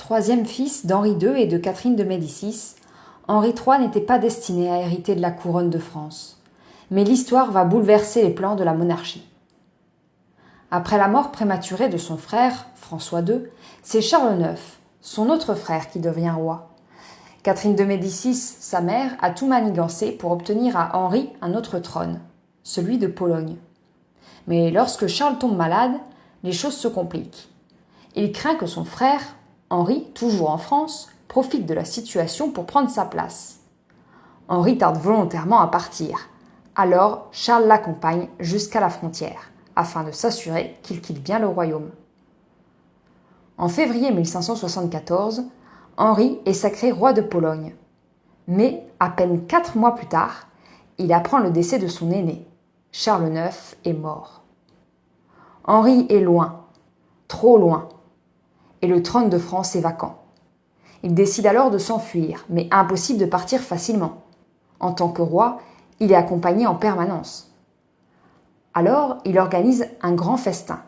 Troisième fils d'Henri II et de Catherine de Médicis, Henri III n'était pas destiné à hériter de la couronne de France. Mais l'histoire va bouleverser les plans de la monarchie. Après la mort prématurée de son frère, François II, c'est Charles IX, son autre frère, qui devient roi. Catherine de Médicis, sa mère, a tout manigancé pour obtenir à Henri un autre trône, celui de Pologne. Mais lorsque Charles tombe malade, les choses se compliquent. Il craint que son frère, Henri, toujours en France, profite de la situation pour prendre sa place. Henri tarde volontairement à partir. Alors, Charles l'accompagne jusqu'à la frontière, afin de s'assurer qu'il quitte bien le royaume. En février 1574, Henri est sacré roi de Pologne. Mais, à peine 4 mois plus tard, il apprend le décès de son aîné. Charles IX est mort. Henri est loin, trop loin, et le trône de France est vacant. Il décide alors de s'enfuir, mais impossible de partir facilement. En tant que roi, il est accompagné en permanence. Alors, il organise un grand festin.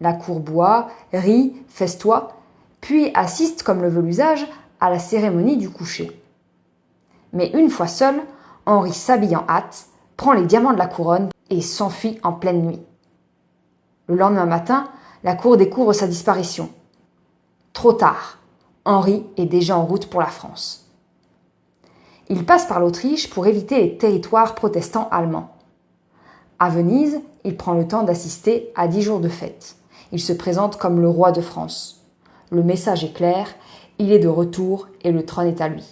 La cour boit, rit, festoie, puis assiste, comme le veut l'usage, à la cérémonie du coucher. Mais une fois seul, Henri s'habille en hâte, prend les diamants de la couronne et s'enfuit en pleine nuit. Le lendemain matin, la cour découvre sa disparition. Trop tard, Henri est déjà en route pour la France. Il passe par l'Autriche pour éviter les territoires protestants allemands. À Venise, il prend le temps d'assister à 10 jours de fête. Il se présente comme le roi de France. Le message est clair, il est de retour et le trône est à lui.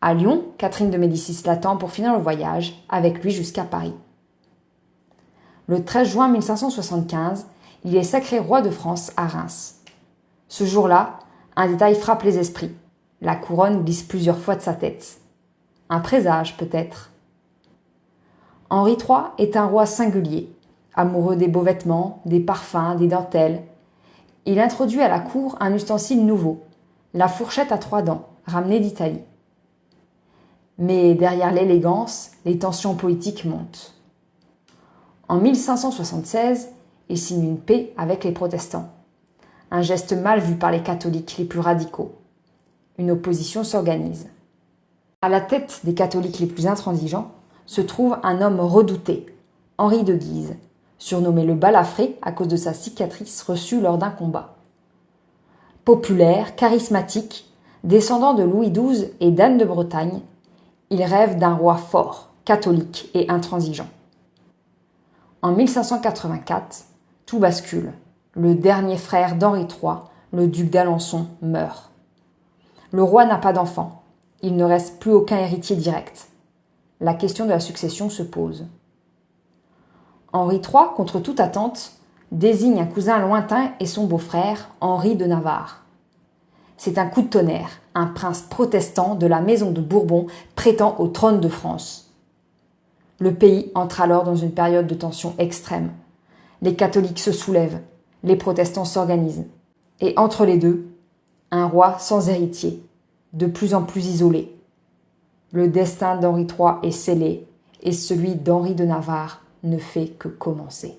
À Lyon, Catherine de Médicis l'attend pour finir le voyage, avec lui jusqu'à Paris. Le 13 juin 1575, il est sacré roi de France à Reims. Ce jour-là, un détail frappe les esprits. La couronne glisse plusieurs fois de sa tête. Un présage, peut-être. Henri III est un roi singulier, amoureux des beaux vêtements, des parfums, des dentelles. Il introduit à la cour un ustensile nouveau, la fourchette à 3 dents, ramenée d'Italie. Mais derrière l'élégance, les tensions politiques montent. En 1576, il signe une paix avec les protestants. Un geste mal vu par les catholiques les plus radicaux. Une opposition s'organise. À la tête des catholiques les plus intransigeants se trouve un homme redouté, Henri de Guise, surnommé le balafré à cause de sa cicatrice reçue lors d'un combat. Populaire, charismatique, descendant de Louis XII et d'Anne de Bretagne, il rêve d'un roi fort, catholique et intransigeant. En 1584, tout bascule. Le dernier frère d'Henri III, le duc d'Alençon, meurt. Le roi n'a pas d'enfant. Il ne reste plus aucun héritier direct. La question de la succession se pose. Henri III, contre toute attente, désigne un cousin lointain et son beau-frère, Henri de Navarre. C'est un coup de tonnerre. Un prince protestant de la maison de Bourbon prétend au trône de France. Le pays entre alors dans une période de tension extrême. Les catholiques se soulèvent, les protestants s'organisent. Et entre les deux, un roi sans héritier, de plus en plus isolé. Le destin d'Henri III est scellé et celui d'Henri de Navarre ne fait que commencer.